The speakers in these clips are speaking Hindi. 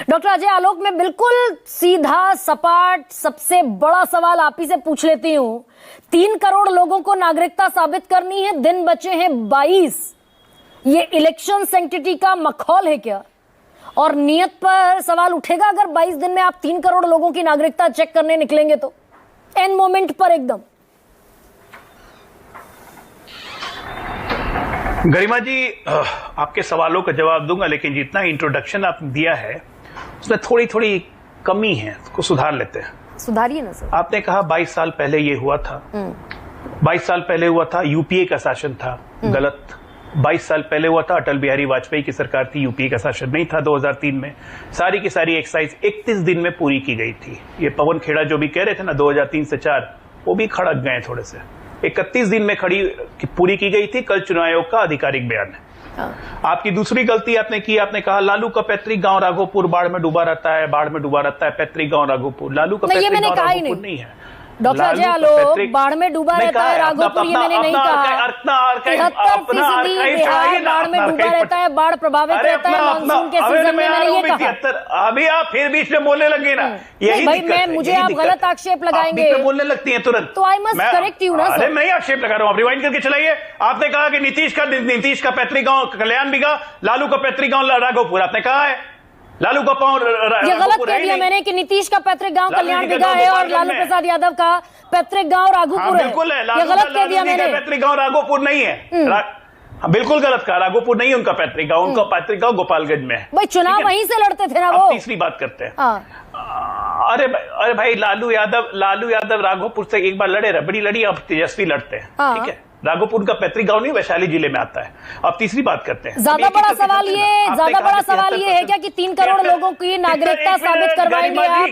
डॉक्टर अजय आलोक, मैं बिल्कुल सीधा सपाट सबसे बड़ा सवाल आप ही से पूछ लेती हूँ। 3 करोड़ लोगों को नागरिकता साबित करनी है, दिन बचे हैं 22। ये इलेक्शन सेंटिटी का मखौल है क्या? और नियत पर सवाल उठेगा अगर 22 दिन में आप 3 करोड़ लोगों की नागरिकता चेक करने निकलेंगे तो एन मोमेंट पर एकदम। गरिमा जी, आपके सवालों का जवाब दूंगा, लेकिन जितना इंट्रोडक्शन आपने दिया है उसमें थोड़ी थोड़ी कमी है, उसको सुधार लेते हैं। सुधारिए ना सर। आपने कहा 22 साल पहले ये हुआ था, 22 साल पहले हुआ था, यूपीए का शासन था। गलत। 22 साल पहले हुआ था, अटल बिहारी वाजपेयी की सरकार थी, यूपीए का शासन नहीं था। 2003 में सारी की सारी एक्सरसाइज 31 दिन में पूरी की गई थी। ये पवन खेड़ा जो भी कह रहे थे ना 2003 से 4, वो भी खड़क गए थोड़े से। 31 दिन में पूरी की गई थी। कल चुनाव आयोग का आधिकारिक बयान है। आपकी दूसरी गलती आपने की, आपने कहा लालू का पैतृक गांव राघोपुर बाढ़ में डूबा रहता है, बाढ़ में डूबा रहता है पैतृक गांव राघोपुर। लालू का पैतृक गांव राघोपुर नहीं है। डॉक्टर अजय आलोक, बाढ़ में डूबा रहता है राघोपुर, ये मैंने नहीं कहा। 73% बिहार बाढ़ में डूबा रहता है, बाढ़ प्रभावित रहता है मानसून के सीजन में, मैंने ये कहा। अभी आप फिर बीच में बोलने लगे ना, यही भाई मैं मुझे आप गलत आक्षेप लगाएंगे, बोलने लगती हैं तुरंत, तो आई मस्ट करेक्ट यू ना सर। मैं ही आक्षेप लगा रहा हूँ, आप रिवाइंड करके चलाइए। आपने कहा कि नीतीश का पैतृक गांव कल्याण बिगा, लालू का पैतृक गांव राघोपुर। आपने कहा है लालू का ये गलत कह दिया मैंने कि नीतीश का पैतृक गांव कल्याण बिगा है और लालू प्रसाद यादव का पैतृक गांव राघोपुर है। बिल्कुल है, ये गलत कह दिया मैंने। पैतृक गांव राघोपुर नहीं है। बिल्कुल गलत कहा, राघोपुर नहीं है उनका पैतृक गांव, उनका पैतृक गांव गोपालगंज में है। भाई चुनाव वहीं से लड़ते थे ना वो। तीसरी बात करते हैं। अरे भाई लालू यादव राघोपुर से एक बार लड़े, रबड़ी लड़ी, अब तेजस्वी लड़ते हैं। ठीक है, राघोपुर का पैतृक गांव नहीं वैशाली जिले में आता है। अब तीसरी बात करते हैं। ज्यादा बड़ा सवाल ये है क्या कि 3 करोड़ लोगों की नागरिकता साबित करवाएंगे आप?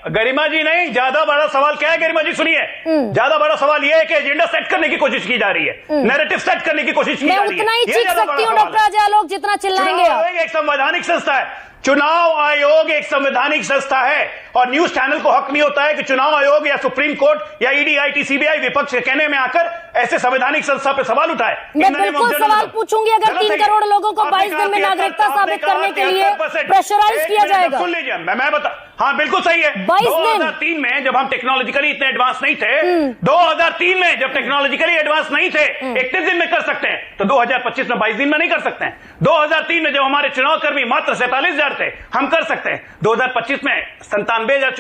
गरिमा जी नहीं, ज्यादा बड़ा सवाल क्या है गरिमा जी? सुनिए, ज्यादा बड़ा सवाल ये है कि एजेंडा सेट करने की कोशिश की जा रही है, नैरेटिव सेट करने की कोशिश की जा रही है। मैं उतना ही चीख सकती हूँ डॉक्टर अजय आलोक जितना चिल्लाएंगे आप। एक संवैधानिक संस्था है, चुनाव आयोग एक संवैधानिक संस्था है, और न्यूज चैनल को हक नहीं होता है कि चुनाव आयोग या सुप्रीम कोर्ट या ईडी, आईटी, सीबीआई विपक्ष के कहने में आकर ऐसे संवैधानिक संस्था पे सवाल उठाए। मैं बिल्कुल सवाल पूछूंगी, अगर 3 करोड़ लोगों को 22 दिन में नागरिकता साबित करने के लिए प्रेशराइज किया जाएगा। सुन लीजिए, मैं बता, हाँ बिल्कुल सही है। 2003 में जब हम टेक्नोलॉजिकली इतने एडवांस नहीं थे, 2003 में जब टेक्नोलॉजिकली एडवांस नहीं थे, 31 दिन में कर सकते हैं, तो 2025 में 22 दिन में नहीं कर सकते हैं। 2003 में जब हमारे चुनाव कर्मी मात्र 47,000 थे, हम कर सकते हैं। 2025 में 97,000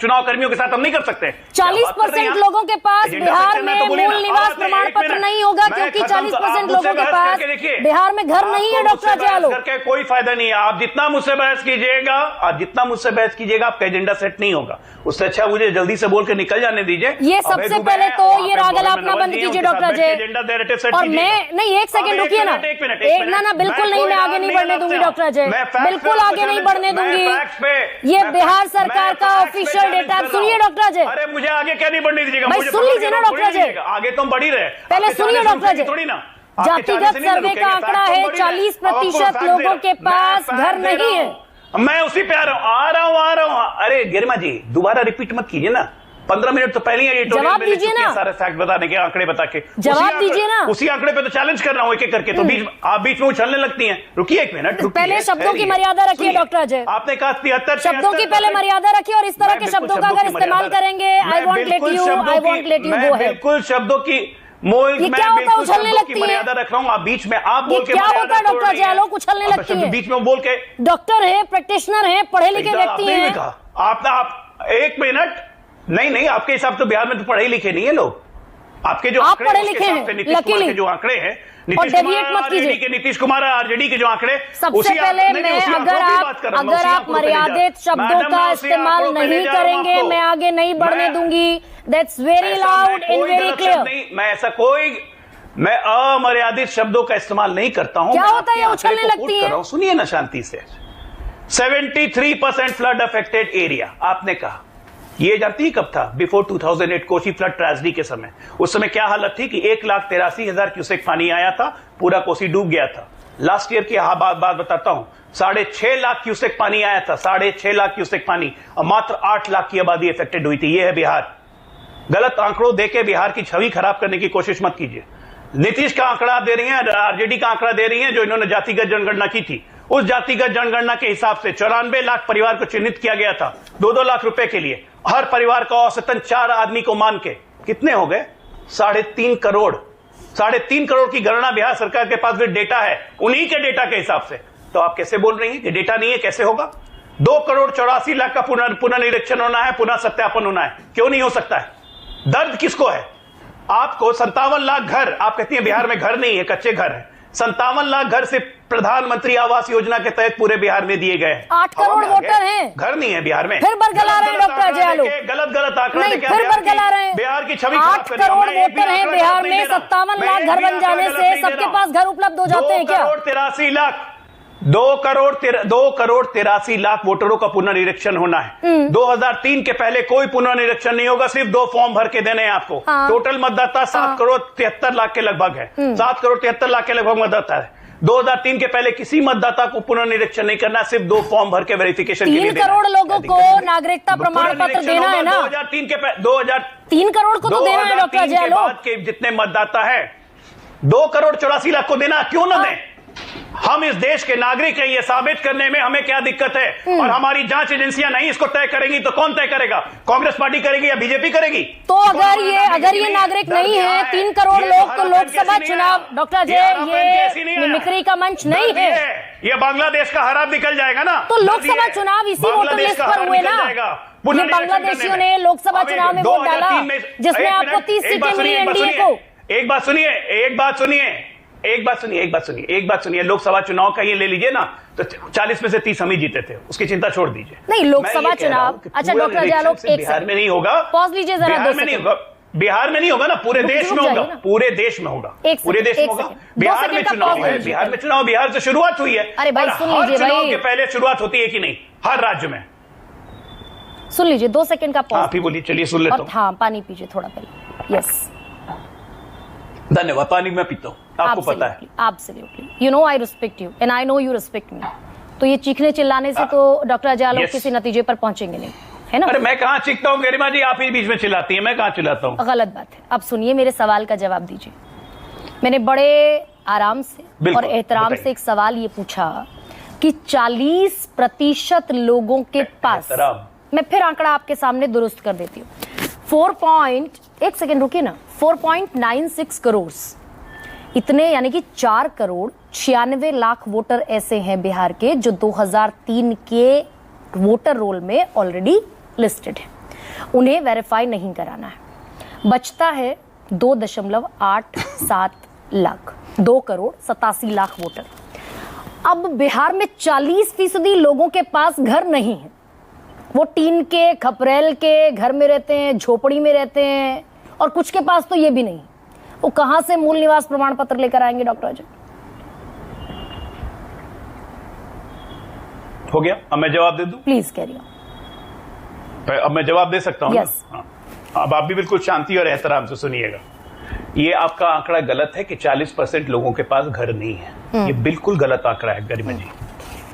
चुनाव कर्मियों के साथ हम नहीं कर सकते। 40% लोगों के पास बिहार में मूल निवास प्रमाण पत्र नहीं होगा, क्योंकि 40% लोगों के पास बिहार में घर नहीं है। डॉक्टर अजय आलोक, कोई फायदा नहीं है। आप जितना मुझसे बहस कीजिएगा, आपका एजेंडा सेट नहीं होगा। उससे अच्छा मुझे जल्दी से बोल के निकल जाने दीजिए। ये सबसे पहले तो ये रागल अपना बंद कीजिए डॉक्टर अजय। और मैं नहीं, एक सेकंड रुकिए ना, एक ना बिल्कुल नहीं, मैं आगे नहीं बढ़ने दूंगी डॉक्टर अजय, बिल्कुल आगे नहीं बढ़ने दूंगी। ये बिहार सरकार का ऑफिशियल डेटा। सुनिए डॉक्टर अजय। अरे मुझे आगे क्या नहीं बढ़ने दीजिएगा? भाई सुन लीजिए ना डॉक्टर अजय, आगे तो बढ़ ही रहे। पहले सुनिए डॉक्टर अजय। थोड़ी ना जातिगत सर्वे का आंकड़ा है 40% लोगों के पास घर नहीं है। मैं उसी पे आ रहा हूँ। अरे गरिमा जी दोबारा रिपीट मत कीजिए ना, 15 मिनट तो पहले ही जवाब दीजिए ना, सारे फैक्ट बताने के, आंकड़े बता के जवाब दीजिए ना। उसी आंकड़े पे तो चैलेंज कर रहा हूँ एक एक करके, तो आप बीच में उछलने लगती हैं। रुकिए एक मिनट, पहले शब्दों की मर्यादा रखिए डॉक्टर अजय। आपने कहा 73 शब्दों की पहले मर्यादा रखिए, और इस तरह के शब्दों का अगर इस्तेमाल करेंगे, I won't let you go है। बिल्कुल शब्दों की क्या होता है उछलने लगती है? मर्यादा रख रहा हूँ, आप बीच में आप बोल के क्या होता है डॉक्टर अजय आलोक, उछलने लगती है बीच में बोल के? डॉक्टर है, प्रैक्टिशनर है, पढ़े लिखे व्यक्ति हैं। आप एक मिनट, नहीं आपके हिसाब से बिहार में तो पढ़े लिखे नहीं है लोग। आपके जो आंकड़े पढ़े लिखे हैं, लकीली जो आंकड़े हैं, नीतीश कुमार आरजेडी के जो आंकड़े, सबसे पहले मैं अगर आप मर्यादित शब्दों का इस्तेमाल नहीं करेंगे, मैं आगे नहीं बढ़ने दूंगी। That's very loud and very clear. मैं अमर्यादित शब्दों का इस्तेमाल नहीं करता हूं। क्या होता है उछलने लगती है? सुनिए ना शांति से। 73% फ्लड अफेक्टेड एरिया आपने कहा। ये जानती ही कब था? बिफोर 2008 कोसी फ्लड ट्रेजेडी के समय। उस समय क्या हालत थी कि 1,83,000 क्यूसेक पानी आया था, पूरा कोसी डूब गया था। लास्ट ईयर की बात बताता हूं, 6.5 लाख क्यूसेक पानी आया था, 6.5 लाख क्यूसेक पानी, और मात्र 8 लाख की आबादी अफेक्टेड हुई थी। ये है बिहार। गलत आंकड़ों देके बिहार की छवि खराब करने की कोशिश मत कीजिए। नीतीश का आंकड़ा आप दे रही हैं, आरजेडी का आंकड़ा दे रही हैं, जो इन्होंने जातिगत जनगणना की थी, उस जातिगत जनगणना के हिसाब से 94 लाख परिवार को चिन्हित किया गया था 2-2 लाख रुपए के लिए। हर परिवार का औसतन 4 आदमी को मान के कितने हो गए? 3.5 करोड़। 3.5 करोड़ की गणना बिहार सरकार के पास भी डेटा है, उन्हीं के डेटा के हिसाब से। तो आप कैसे बोल रही हैं कि डेटा नहीं है? कैसे होगा? 2,84,00,000 का पुनर्निरीक्षण होना है, पुनः सत्यापन होना है। क्यों नहीं हो सकता है? दर्द किसको है? आपको 57 लाख घर, आप कहती हैं बिहार में घर नहीं है, कच्चे घर है। 57 लाख घर से प्रधानमंत्री आवास योजना के तहत पूरे बिहार में दिए गए। 8 करोड़ वोटर हैं, घर नहीं है बिहार में। फिर बरगला रहे हैं डॉक्टर अजय आलोक, गलत आंकड़ा नहीं फिर बरगला रहे हैं। बिहार की छवि 8 करोड़ वोटर हैं बिहार में, 57 लाख घर बन जाने से सबके पास घर उपलब्ध हो जाते हैं क्या? 2 करोड़ 83 लाख वोटरों का पुनर्निरीक्षण होना है। 2003 के पहले कोई पुनर्निरीक्षण नहीं होगा, सिर्फ 2 फॉर्म भर के देने हैं आपको। टोटल मतदाता 7 करोड़ 73 लाख के लगभग है। 7 करोड़ 73 लाख के लगभग मतदाता है। 2003 के पहले किसी मतदाता को पुनर्निरीक्षण नहीं करना, सिर्फ 2 फॉर्म भर के वेरिफिकेशन के लिए 3 करोड़ लोगों को नागरिकता प्रमाण पत्र देना है ना। 2003 के 3 करोड़ को तो देना है डॉक्टर अजय आलोक। के जितने मतदाता है 2 करोड़ 84 लाख को देना, क्यों ना दें? हम इस देश के नागरिक हैं, ये साबित करने में हमें क्या दिक्कत है? और हमारी जांच एजेंसियां नहीं इसको तय करेंगी तो कौन तय करेगा? कांग्रेस पार्टी करेगी या बीजेपी करेगी? तो अगर ये नागरिक नहीं है 3 करोड़ लोग, तो लोकसभा चुनाव डॉक्टर अजय ये मिमिक्री का मंच नहीं है। ये बांग्लादेश का हराब निकल जाएगा ना। तो लोकसभा चुनाव इसी वोटर लिस्ट पर हुए ना। ये बांग्लादेशियों ने लोकसभा चुनाव में वोट डाला जिसमें आपको 30 सीटें मिली एनडीए को। एक बात सुनिए, लोकसभा चुनाव का ये ले लीजिए ना, तो 40 में से 30 हम ही जीते थे, उसकी चिंता छोड़ दीजिए। नहीं, लोकसभा चुनाव, अच्छा डॉक्टर अजय आलोक, बिहार में नहीं होगा, पॉज लीजिए जरा, बिहार में नहीं होगा, बिहार में नहीं होगा ना, पूरे देश में होगा, पूरे देश में होगा, पूरे देश में होगा। बिहार में चुनाव है, बिहार से शुरुआत हुई है। अरे भाई सुन लीजिए, चुनाव के पहले शुरुआत होती है कि नहीं हर राज्य में? सुन लीजिए, 2 सेकंड का पॉज। आप ही बोलिए, चलिए सुन लेता हूं। हाँ, पानी पीजिए थोड़ा पहले। यस, धन्यवाद। पानी में पीता हूं, आपको पता है। Absolutely. You know I respect you and I know you respect me. तो ये चीखने चिल्लाने से तो डॉक्टर अजय आलोक किसी नतीजे पर पहुंचेंगे नहीं, है ना? अरे मैं कहां चीखता हूं गरिमा जी, आप ही बीच में चिल्लाती हैं, मैं कहां चिल्लाता हूं? गलत बात है। अब सुनिए, मेरे सवाल का जवाब दीजिए। मैंने बड़े आराम से और एहतराम से एक सवाल ये पूछा कि 40% लोगों के पास, मैं फिर आंकड़ा आपके सामने दुरुस्त कर देती हूँ, 1 सेकेंड रुकिए ना, 4.96 करोड़, इतने यानी कि 4 करोड़ 96 लाख वोटर ऐसे हैं बिहार के जो 2003 के वोटर रोल में ऑलरेडी लिस्टेड है, उन्हें वेरीफाई नहीं कराना है। बचता है 2.87 लाख, 2 करोड़ 87 लाख वोटर। अब बिहार में 40% लोगों के पास घर नहीं है, वो टीन के, खपरेल के घर में रहते हैं, झोपड़ी में रहते हैं, और कुछ के पास तो ये भी नहीं। वो कहां से मूल निवास प्रमाण पत्र लेकर आएंगे डॉक्टर अजय? हो गया, अब मैं जवाब दे दूं? Please carry. अब मैं जवाब दे सकता हूं? yes. हाँ। अब आप भी बिल्कुल शांति और एहतराम से सुनिएगा। ये आपका आंकड़ा गलत है कि 40% लोगों के पास घर नहीं है। ये बिल्कुल गलत आंकड़ा है गरिमा जी,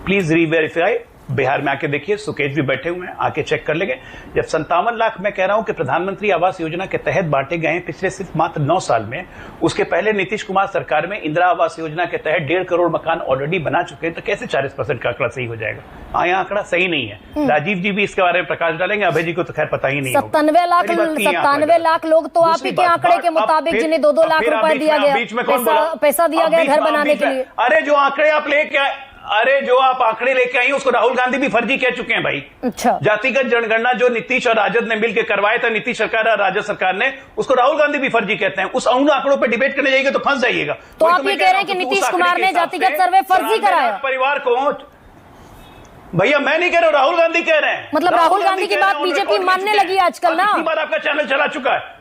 प्लीज रीवेरीफाई। बिहार में आके देखिए, सुकेश भी बैठे हुए हैं, आके चेक कर लेंगे। जब 57 लाख मैं कह रहा हूं कि प्रधानमंत्री आवास योजना के तहत बांटे गए हैं पिछले सिर्फ मात्र 9 साल में, उसके पहले नीतीश कुमार सरकार में इंदिरा आवास योजना के तहत 1.5 करोड़ मकान ऑलरेडी बना चुके हैं, तो कैसे 40% का आंकड़ा सही हो जाएगा? यह आंकड़ा सही नहीं है। राजीव जी भी इसके बारे में प्रकाश डालेंगे, अभय जी को तो खैर पता ही नहीं। 97 लाख लोग तो आप ही के आंकड़े के मुताबिक जिन्हें 2-2 लाख रुपए दिया गया, पैसा दिया गया घर बनाने के लिए। अरे जो आंकड़े आप लेके आए, अरे जो आप आंकड़े लेके आई उसको राहुल गांधी भी फर्जी कह चुके हैं भाई। अच्छा, जातिगत जनगणना जो नीतीश और राजद ने मिलकर करवाया था, नीतीश सरकार और राजद सरकार ने, उसको राहुल गांधी भी फर्जी कहते हैं। उस उन आंकड़ों पे डिबेट करने जाइएगा तो फंस जाइएगा। तो आप ये कह रहे हैं कि नीतीश कुमार ने जातिगत सर्वे फर्जी कराया परिवार को? भैया मैं नहीं कह रहा हूं, राहुल गांधी कह रहे हैं। मतलब राहुल गांधी की बात बीजेपी मानने लगी आजकल ना? बार आपका चैनल चला चुका है,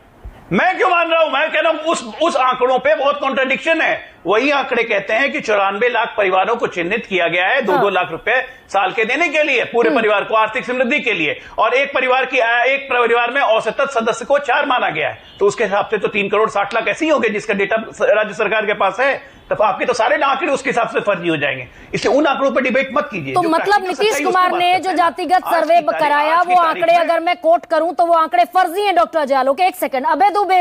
मैं क्यों मान रहा हूं? मैं कह रहा हूं उस आंकड़ों पे बहुत कॉन्ट्रडिक्शन है। वही आंकड़े कहते हैं कि 94 लाख परिवारों को चिन्हित किया गया है 2-2 लाख रुपए साल के देने के लिए, पूरे परिवार को आर्थिक समृद्धि के लिए, और एक परिवार में औसतन सदस्य को 4 माना गया है। तो उसके हिसाब से तो 3 करोड़ 60 लाख ऐसे ही होंगे जिसका डेटा राज्य सरकार के पास है। तो आपके तो सारे आंकड़े उसके हिसाब से फर्जी हो जाएंगे, इसलिए उन आंकड़ों पर डिबेट मत कीजिए। तो मतलब नीतीश कुमार ने जो जातिगत सर्वे कराया, वो आंकड़े अगर मैं कोट करूं तो वो आंकड़े फर्जी हैं डॉक्टर अजय आलोक। 1 सेकंड, अबे दुबे